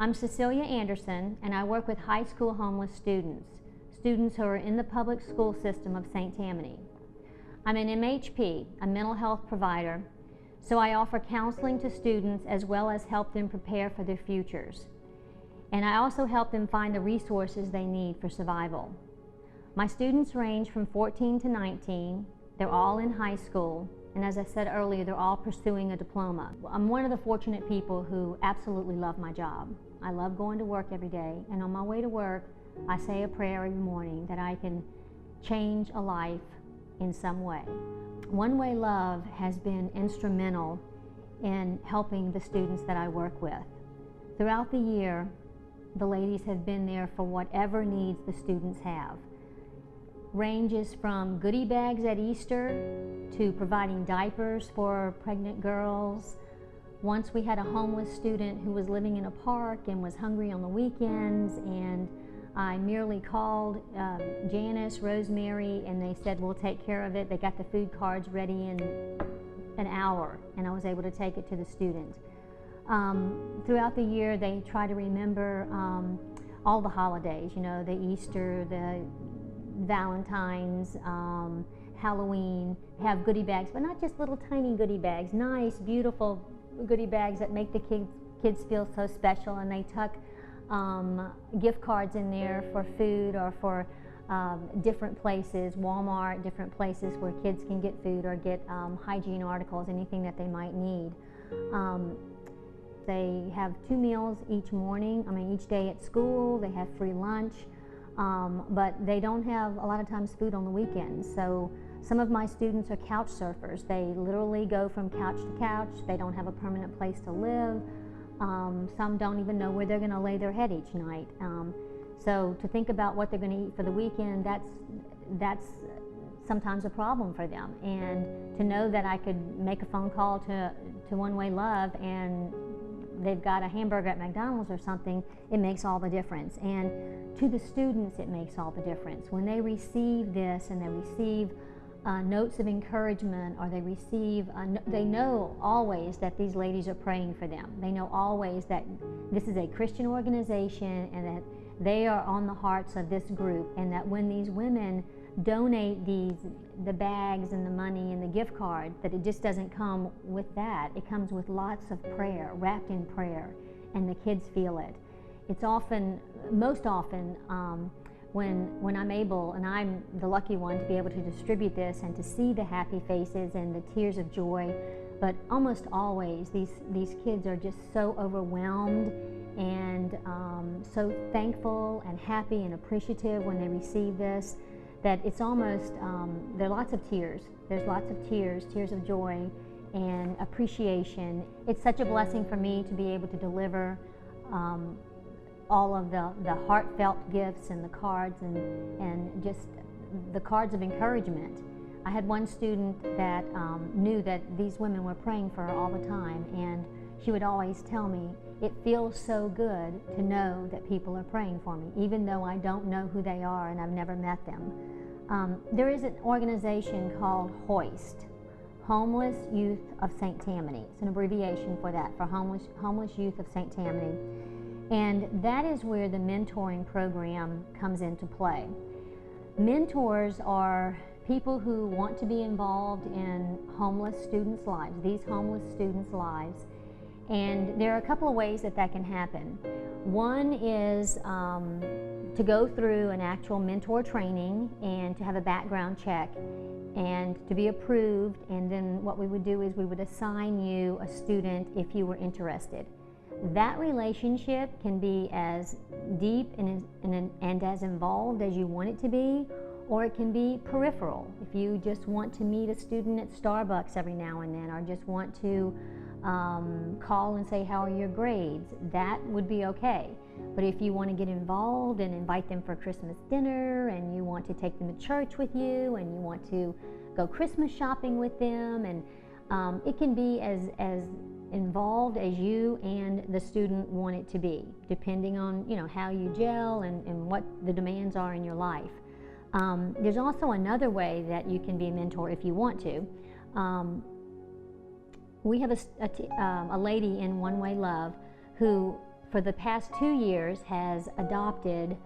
I'm Cecelia Anderson, and I work with high school homeless students who are in the public school system of St. Tammany. I'm an MHP, a mental health provider, so I offer counseling to students as well as help them prepare for their futures. And I also help them find the resources they need for survival. My students range from 14 to 19. They're all in high school, and as I said earlier, they're all pursuing a diploma. I'm one of the fortunate people who absolutely love my job. I love going to work every day, and on my way to work, I say a prayer every morning that I can change a life in some way. One Way Love has been instrumental in helping the students that I work with. Throughout the year, the ladies have been there for whatever needs the students have. Ranges from goodie bags at Easter to providing diapers for pregnant girls. Once we had a homeless student who was living in a park and was hungry on the weekends, and I merely called Janice, Rosemary, and they said, we'll take care of it. They got the food cards ready in an hour, and I was able to take it to the student. Throughout the year, they try to remember all the holidays, you know, the Easter, the Valentine's, Halloween, have goodie bags, but not just little tiny goodie bags, nice, beautiful goodie bags that make the kids feel so special, and they tuck gift cards in there for food or for different places, Walmart, different places where kids can get food or get hygiene articles, anything that they might need. They have 2 meals each morning, each day at school. They have free lunch, but they don't have a lot of times food on the weekends. So some of my students are couch surfers. They literally go from couch to couch. They don't have a permanent place to live. Some don't even know where they're going to lay their head each night. So to think about what they're going to eat for the weekend, that's sometimes a problem for them. And to know that I could make a phone call to One Way Love and they've got a hamburger at McDonald's or something, it makes all the difference. And to the students, it makes all the difference. When they receive this and they receive notes of encouragement, or they receive, they know always that these ladies are praying for them. They know always that this is a Christian organization and that they are on the hearts of this group, and that when these women donate the bags and the money and the gift card, that it just doesn't come with that. It comes with lots of prayer, wrapped in prayer, and the kids feel it. It's most often, when I'm able, and I'm the lucky one to be able to distribute this and to see the happy faces and the tears of joy, but almost always these kids are just so overwhelmed and so thankful and happy and appreciative when they receive this, that it's almost, there are lots of tears. There's lots of tears of joy and appreciation. It's such a blessing for me to be able to deliver all of the heartfelt gifts and the cards and just the cards of encouragement. I had one student that knew that these women were praying for her all the time, and she would always tell me, it feels so good to know that people are praying for me, even though I don't know who they are and I've never met them. There is an organization called HOIST, Homeless Youth of St. Tammany. It's an abbreviation for that, for Homeless Youth of St. Tammany. And that is where the mentoring program comes into play. Mentors are people who want to be involved in homeless students' lives, these homeless students' lives. And there are a couple of ways that can happen. One is to go through an actual mentor training and to have a background check and to be approved, and then what we would do is we would assign you a student if you were interested. That relationship can be as deep and as involved as you want it to be, or it can be peripheral. If you just want to meet a student at Starbucks every now and then, or just want to call and say, how are your grades? That would be okay. But if you want to get involved and invite them for Christmas dinner, and you want to take them to church with you, and you want to go Christmas shopping with them, and it can be as involved as you and the student want it to be, depending on how you gel and what the demands are in your life. There's also another way that you can be a mentor if you want to. We have a lady in One Way Love who for the past 2 years has adopted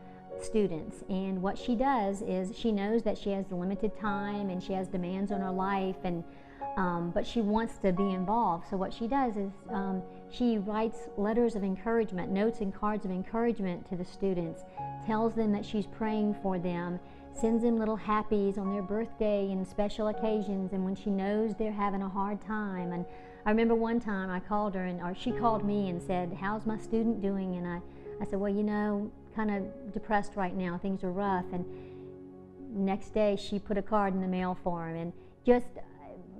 students, and what she does is she knows that she has limited time and she has demands on her life, and but she wants to be involved. So what she does is she writes letters of encouragement, notes and cards of encouragement to the students, tells them that she's praying for them, sends them little happies on their birthday and special occasions, and when she knows they're having a hard time. And I remember one time I called her, or she called me and said, "How's my student doing?" And I said, "Well, you know, kind of depressed right now, things are rough." And next day she put a card in the mail for him, and just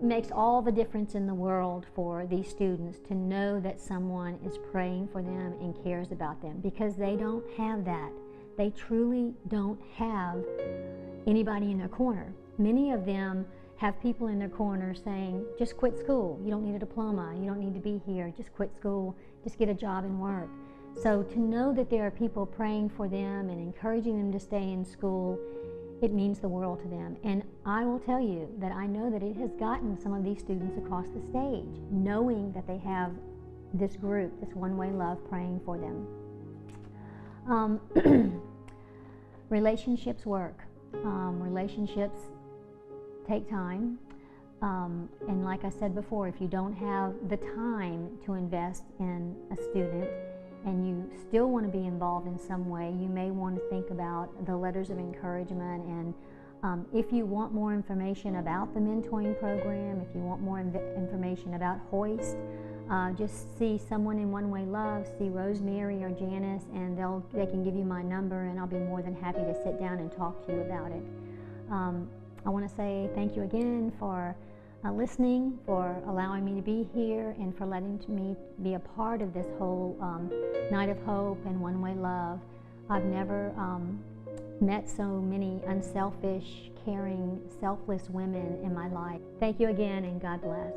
makes all the difference in the world for these students to know that someone is praying for them and cares about them, because they don't have that. They truly don't have anybody in their corner. Many of them have people in their corner saying, "Just quit school, you don't need a diploma, you don't need to be here, just quit school, just get a job and work." So to know that there are people praying for them and encouraging them to stay in school, it means the world to them. And I will tell you that I know that it has gotten some of these students across the stage, knowing that they have this group, this One Way Love, praying for them. Relationships work. Relationships take time. And like I said before, if you don't have the time to invest in a student and you still want to be involved in some way, you may want to think about the letters of encouragement. And if you want more information about the mentoring program, if you want more information about Hoist, just see someone in One Way Love, see Rosemary or Janice, and they can give you my number, and I'll be more than happy to sit down and talk to you about it. I want to say thank you again for listening, for allowing me to be here, and for letting me be a part of this whole Night of Hope and One Way Love. I've never met so many unselfish, caring, selfless women in my life. Thank you again, and God bless.